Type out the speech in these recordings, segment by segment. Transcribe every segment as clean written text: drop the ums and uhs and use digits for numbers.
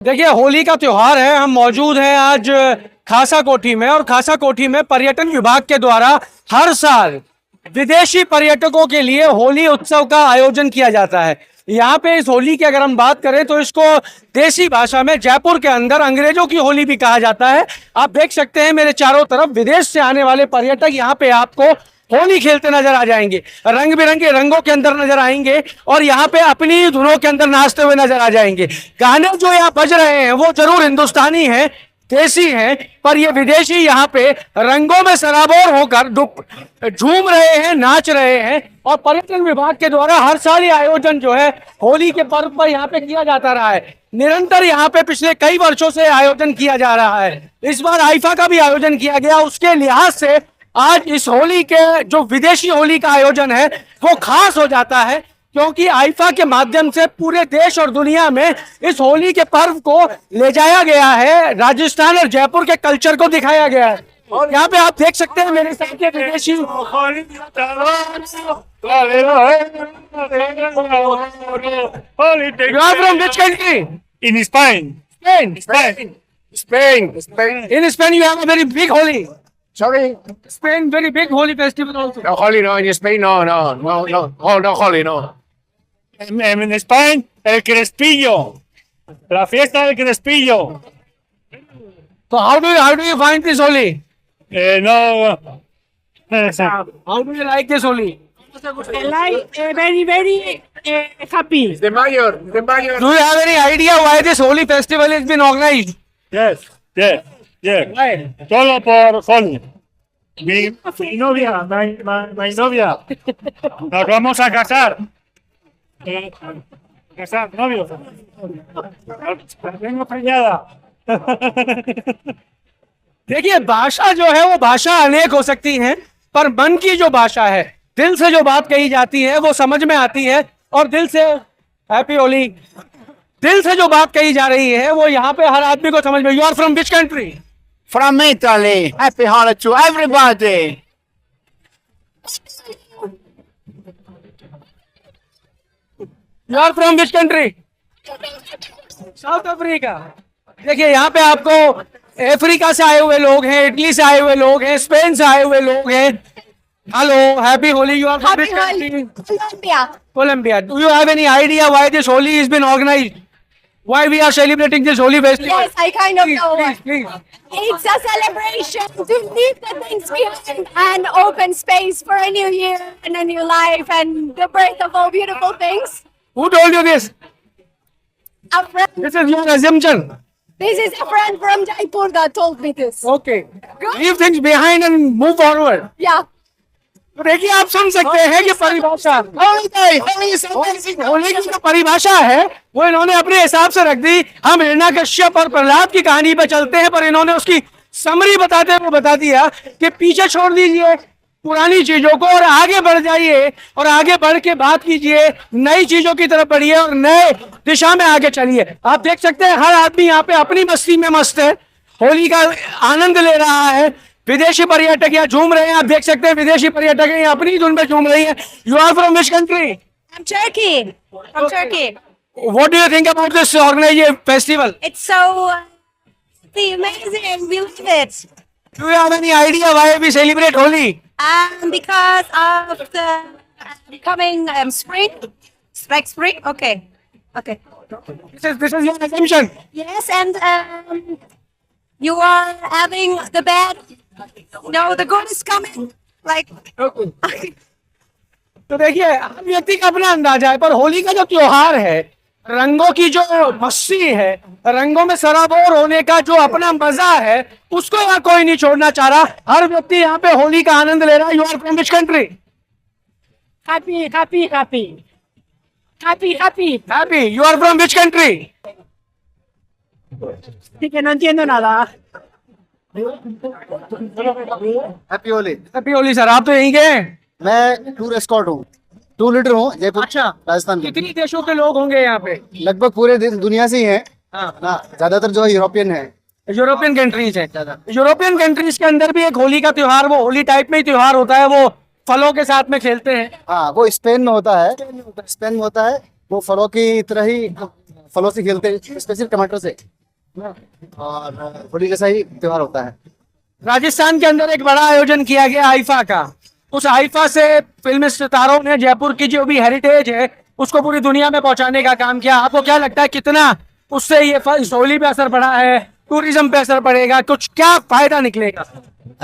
देखिए, होली का त्योहार है। हम मौजूद हैं आज खासा कोठी में, और खासा कोठी में पर्यटन विभाग के द्वारा हर साल विदेशी पर्यटकों के लिए होली उत्सव का आयोजन किया जाता है। यहाँ पे इस होली की अगर हम बात करें तो इसको देसी भाषा में जयपुर के अंदर अंग्रेजों की होली भी कहा जाता है। आप देख सकते हैं मेरे चारों तरफ विदेश से आने वाले पर्यटक यहाँ पे आपको होली खेलते नजर आ जाएंगे, रंग बिरंगे रंगों के अंदर नजर आएंगे और यहाँ पे अपनी धुनों के अंदर नाचते हुए नजर आ जाएंगे। गाने जो यहाँ बज रहे हैं वो जरूर हिंदुस्तानी हैं, देसी हैं, पर ये विदेशी यहाँ पे रंगों में सराबोर होकर झूम रहे हैं, नाच रहे हैं। और पर्यटन विभाग के द्वारा हर साल ये आयोजन जो है होली के पर्व पर यहाँ पे किया जाता रहा है। निरंतर यहाँ पे पिछले कई वर्षों से आयोजन किया जा रहा है। इस बार आईफा का भी आयोजन किया गया। उसके लिहाज से आज इस होली के जो विदेशी होली का आयोजन है वो खास हो जाता है, क्योंकि आईफा के माध्यम से पूरे देश और दुनिया में इस होली के पर्व को ले जाया गया है, राजस्थान और जयपुर के कल्चर को दिखाया गया है। और यहाँ पे आप देख सकते हैं मेरे साथ के विदेशी। From which country? In Spain. Spain. In Spain you have a very big holy. Sorry? Spain very big holy festival also. No, holy no, in Spain no. Oh, no, holy no. En Spain, el Crespillo. La fiesta del Crespillo. So how do you find this holy? No. How do you like this holy? I like very happy. De mayo. Do you have any idea why this holy festival has been organized? Yes. Why? Todo por holy. Mi novia, my novia. Nos vamos a casar. Casar, novio. La tengo preñada. देखिए, भाषा जो है वो भाषा अनेक हो सकती है, पर मन की जो भाषा है, दिल से जो बात कही जाती है वो समझ में आती है। और दिल से हैप्पी होली, दिल से जो बात कही जा रही है वो यहाँ पे हर आदमी को समझ में। You are from which country? From Italy. Happy Holiday to everybody. You are from which country? South Africa. देखिए, यहाँ पे आपको अफ्रीका से आए हुए लोग हैं, इटली से आए हुए लोग हैं, स्पेन से आए हुए लोग हैं। Hello, happy Holi. You are from which country? Colombia. Do you have any idea why this Holi has been organized? Why we are celebrating this Holi festival? Yes, I kind of know. Please. It's a celebration to leave the things behind and open space for a new year and a new life and the birth of all beautiful things. Who told you this? A friend, This is your assumption. this is a friend from Jaipur that told me this. Okay. Leave things behind and move forward. Yeah. तो देखिए, आप सुन सकते हैं कि परिभाषा होली की जो परिभाषा है वो इन्होंने अपने हिसाब से रख दी। हम हिरण्यकश्यप और प्रहलाद की कहानी पर चलते हैं, पर इन्होंने उसकी समरी बताते हुए बता दिया कि पीछे छोड़ दीजिए पुरानी चीजों को और आगे बढ़ जाइए, और आगे बढ़ के बात कीजिए, नई चीजों की तरफ बढ़िए और नए दिशा में आगे चलिए। आप देख सकते हैं हर आदमी यहाँ पे अपनी मस्ती में मस्त है, होली का आनंद ले रहा है। विदेशी पर्यटक यहाँ झूम रहे हैं। आप देख सकते हैं विदेशी पर्यटक यहाँ अपनी धुन में झूम रही हैं। You are from which country? I'm Turkey. From Turkey. What do you think about this organised festival? It's so amazing. We love it. Do you have any idea why we celebrate Holi? Because of the coming spring. Like spring? Okay. This is your assumption. Yes, and you are having the bad. No, the good is coming. Like, तो देखिए, हर व्यक्ति का अपना अंदाजा है, पर होली का जो त्योहार है, रंगों की जो मस्ती है, रंगों में सराबोर होने का जो अपना मजा है, उसको यहाँ कोई नहीं छोड़ना चाह रहा। हर व्यक्ति यहाँ पे होली का आनंद ले रहा है। You are from which country? happy. You are from which country? Sí que no entiendo nada. Happy Holi. Happy Holi sir. आप तो यहीं के हैं? मैं टूर एस्कॉर्ट हूँ, टूर लीडर हूँ जयपुर, अच्छा। राजस्थान के। कितनी देशों के लोग होंगे यहाँ पे? लगभग पूरे दुनिया से ही हैं हाँ। ना, ज्यादातर जो है यूरोपियन है। यूरोपियन कंट्रीज है ज्यादा। यूरोपियन कंट्रीज के अंदर भी एक होली का त्योहार, वो होली टाइप में ही त्योहार होता है, वो फलों के साथ में खेलते हैं। हाँ, वो स्पेन में होता है। वो फलों की तरह ही फलों से खेलते हैं, स्पेशली टमाटर से, और होली जैसा ही त्योहार होता है। राजस्थान के अंदर एक बड़ा आयोजन किया गया आईफा का। उस आईफा से फिल्म सितारों ने जयपुर की जो भी हेरिटेज है उसको पूरी दुनिया में पहुंचाने का काम किया। आपको क्या लगता है कितना उससे ये होली पे असर पड़ा है, टूरिज्म पे असर पड़ेगा, कुछ क्या फायदा निकलेगा?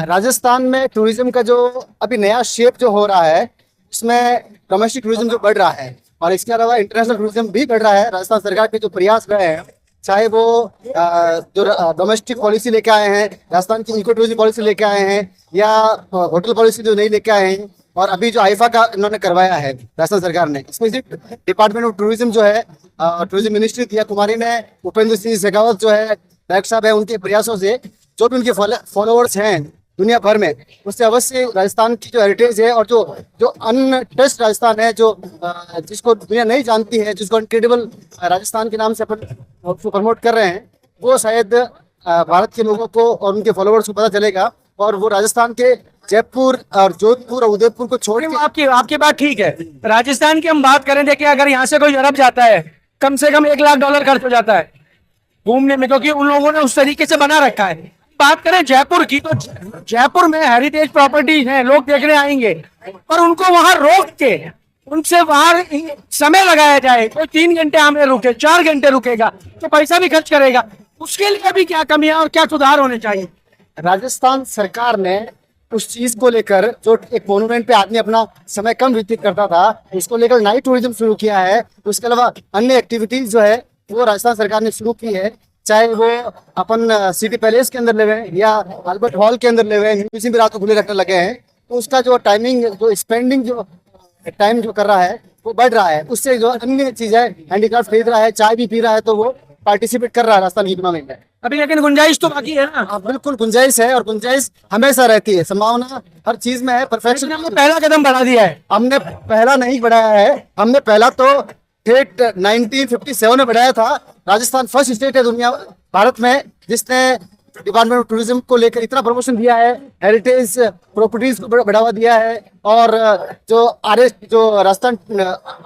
राजस्थान में टूरिज्म का जो अभी नया शेप जो हो रहा है, इसमें डोमेस्टिक टूरिज्म जो बढ़ रहा है और इसके अलावा इंटरनेशनल टूरिज्म भी बढ़ रहा है। राजस्थान सरकार के जो प्रयास रहे हैं, चाहे वो जो डोमेस्टिक पॉलिसी लेके आए हैं, राजस्थान की इको टूरिज्म पॉलिसी लेके आए हैं, या होटल पॉलिसी जो नहीं लेके आए हैं, और अभी जो आईफा का इन्होंने करवाया है राजस्थान सरकार ने, इसमें डिपार्टमेंट ऑफ टूरिज्म जो है, टूरिज्म मिनिस्ट्री दिया कुमारी ने, उपेंद्र सिंह शेखावत जो है नायक साहब है, उनके प्रयासों से जो भी उनके फॉलोअर्स हैं दुनिया भर में, उससे अवश्य राजस्थान की जो हेरिटेज है और जो अनटच्ड राजस्थान है, जो जिसको दुनिया नहीं जानती है, जिसको इनक्रेडिबल राजस्थान के नाम से अपन उसको प्रमोट कर रहे हैं, वो शायद भारत के लोगों को और उनके फॉलोअर्स को पता चलेगा, और वो राजस्थान के जयपुर और जोधपुर और उदयपुर को छोड़ के। आपकी बात ठीक है। राजस्थान की हम बात करें, देखिए अगर यहाँ से कोई अरब जाता है कम से कम $1 लाख खर्च हो जाता है घूमने में, क्योंकि उन लोगों ने उस तरीके से बना रखा है। बात करें जयपुर की, तो जयपुर में हेरिटेज प्रॉपर्टीज हैं, लोग देखने आएंगे, पर उनको वहां रोक के उनसे बाहर समय लगाया जाए। कोई 3 घंटे हमें रुके, 4 घंटे रुकेगा तो पैसा भी खर्च करेगा। उसके लिए भी क्या कमियां और क्या सुधार होने चाहिए? राजस्थान सरकार ने उस चीज को लेकर, जो एक मोन्यूमेंट पे आदमी अपना समय कम व्यतीत करता था, इसको लेकर नाइट टूरिज्म शुरू किया है। उसके अलावा अन्य एक्टिविटीज जो है वो राजस्थान सरकार ने शुरू की है, चाहे वो अपन सिटी पैलेस के अंदर लेवे या अल्बर्ट हॉल के अंदर लेवे, म्यूजियम भी रात को खुले रखने लगे हैं। तो उसका जो टाइमिंग, जो स्पेंडिंग, जो टाइम जो कर रहा है वो बढ़ रहा है। उससे जो अन्य चीज है, हैंडीक्राफ्ट खरीद रहा है, चाय भी पी रहा है, तो वो पार्टिसिपेट कर रहा है राजस्थान इकोनॉमी में। अभी लेकिन गुंजाइश तो बाकी है ना? हाँ, बिल्कुल गुंजाइश है, और गुंजाइश हमेशा रहती है, संभावना हर चीज में है। परफेक्शन हमने पहला कदम बढ़ा दिया है। हमने पहला नहीं बढ़ाया है, हमने पहला तो 1957 में बढ़ाया था। राजस्थान फर्स्ट स्टेट है दुनिया भारत में जिसने डिपार्टमेंट ऑफ टूरिज्म को लेकर इतना प्रमोशन दिया है, हेरिटेज प्रॉपर्टीज को बढ़ावा दिया है, और जो राजस्थान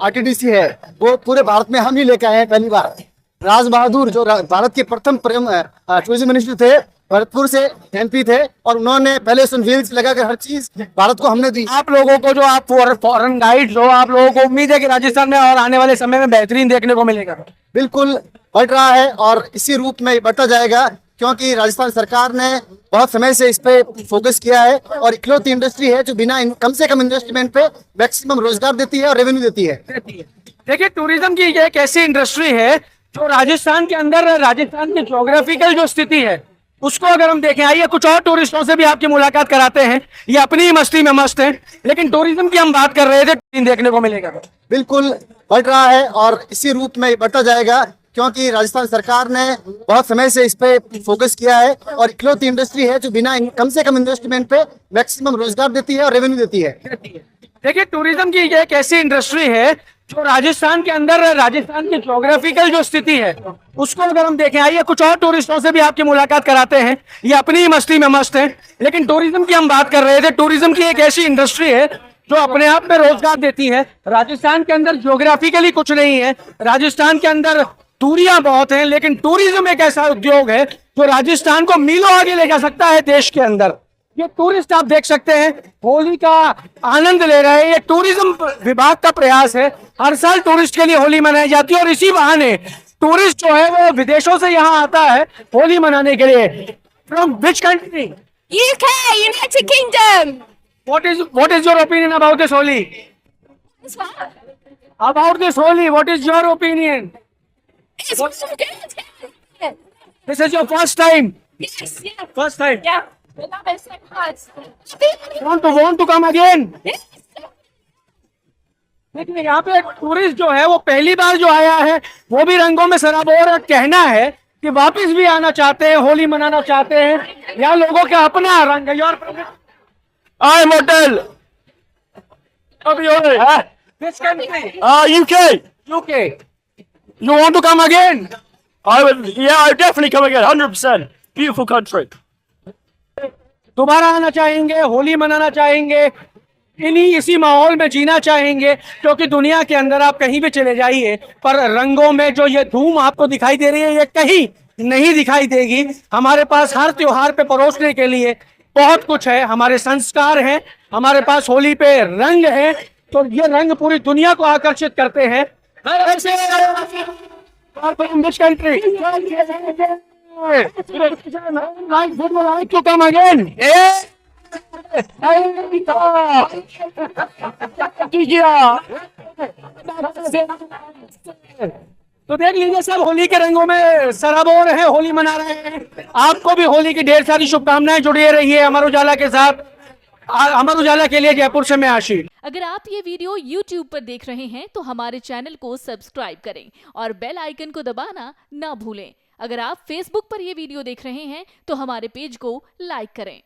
RTDC है वो पूरे भारत में हम ही लेकर आए हैं पहली बार। राज बहादुर जो भारत के प्रथम टूरिज्म मिनिस्टर थे, भरतपुर से MP थे, और उन्होंने पहले व्हील्स लगाकर हर चीज भारत को हमने दी। आप लोगों को, जो आप फॉरेन गाइड्स हो, आप लोगों को उम्मीद है कि राजस्थान में और आने वाले समय में बेहतरीन देखने को मिलेगा? बिल्कुल बढ़ रहा है, और इसी रूप में बढ़ता जाएगा, क्योंकि राजस्थान सरकार ने बहुत समय से इस पे फोकस किया है, और इकलौती इंडस्ट्री है जो बिना कम से कम इन्वेस्टमेंट पे मैक्सिमम रोजगार देती है और रेवेन्यू देती है। देखिए, टूरिज्म की एक ऐसी इंडस्ट्री है जो राजस्थान के अंदर, राजस्थान की ज्योग्राफिकल जो स्थिति है उसको अगर हम देखें, आइए कुछ और टूरिस्टों से भी आपकी मुलाकात कराते हैं। ये अपनी ही मस्ती में मस्त हैं, लेकिन टूरिज्म की हम बात कर रहे थे, देखने को मिलेगा। बिल्कुल बढ़ रहा है, और इसी रूप में बढ़ता जाएगा, क्योंकि राजस्थान सरकार ने बहुत समय से इस पे फोकस किया है, और इकलौती इंडस्ट्री है जो बिना कम से कम इन्वेस्टमेंट पे मैक्सिमम रोजगार देती है और रेवेन्यू देती है। देखिए, टूरिज्म की एक ऐसी इंडस्ट्री है जो राजस्थान के अंदर, राजस्थान की ज्योग्राफिकल जो स्थिति है उसको अगर हम देखें, आइए कुछ और टूरिस्टों से भी आपकी मुलाकात कराते हैं। ये अपनी ही मस्ती में मस्त हैं, लेकिन टूरिज्म की हम बात कर रहे थे। टूरिज्म की एक ऐसी इंडस्ट्री है जो अपने आप में रोजगार देती है। राजस्थान के अंदर ज्योग्राफिकली कुछ नहीं है, राजस्थान के अंदर दूरियां बहुत हैं, लेकिन टूरिज्म एक ऐसा उद्योग है जो राजस्थान को मीलों आगे ले जा सकता है देश के अंदर। ये टूरिस्ट आप देख सकते हैं होली का आनंद ले रहे हैं। ये टूरिज्म विभाग का प्रयास है, हर साल टूरिस्ट के लिए होली मनाई जाती है, और इसी बहाने टूरिस्ट जो है वो विदेशों से यहाँ आता है होली मनाने के लिए। From which country? UK, United Kingdom. What is your opinion about this Holi? It's fun. About this Holi, what is your opinion? It's so good. This is your first time. Yes, yeah. First time. Yeah. We love it so much. Want to come again? Yes. देखिए, यहाँ पे tourist जो है वो पहली बार जो आया है वो भी रंगों में सराबोर, और कहना है कि वापस भी आना चाहते हैं, होली मनाना चाहते हैं। यहाँ लोगों का अपना रंग है। Your I'm hotel. Which country? UK. UK. You want to come again? I would definitely come again, 100%. Beautiful country. दोबारा आना चाहेंगे, होली मनाना चाहेंगे? इसी माहौल में जीना चाहेंगे, क्योंकि दुनिया के अंदर आप कहीं भी चले जाइए पर रंगों में जो ये धूम आपको दिखाई दे रही है ये कहीं नहीं दिखाई देगी। हमारे पास हर त्योहार पे परोसने के लिए बहुत कुछ है, हमारे संस्कार हैं, हमारे पास होली पे रंग है, तो ये रंग पूरी दुनिया को आकर्षित करते हैं। Which country? Like to come again? तो देख लीजिए सब होली के रंगों में सराबोर है, होली मना रहे हैं। आपको भी होली की ढेर सारी शुभकामनाएं। जुड़े रहिए अमर उजाला के साथ। अमर उजाला के लिए जयपुर से मैं आशीष। अगर आप ये वीडियो YouTube पर देख रहे हैं तो हमारे चैनल को सब्सक्राइब करें और बेल आइकन को दबाना ना भूलें। अगर आप Facebook पर ये वीडियो देख रहे हैं तो हमारे पेज को लाइक करें।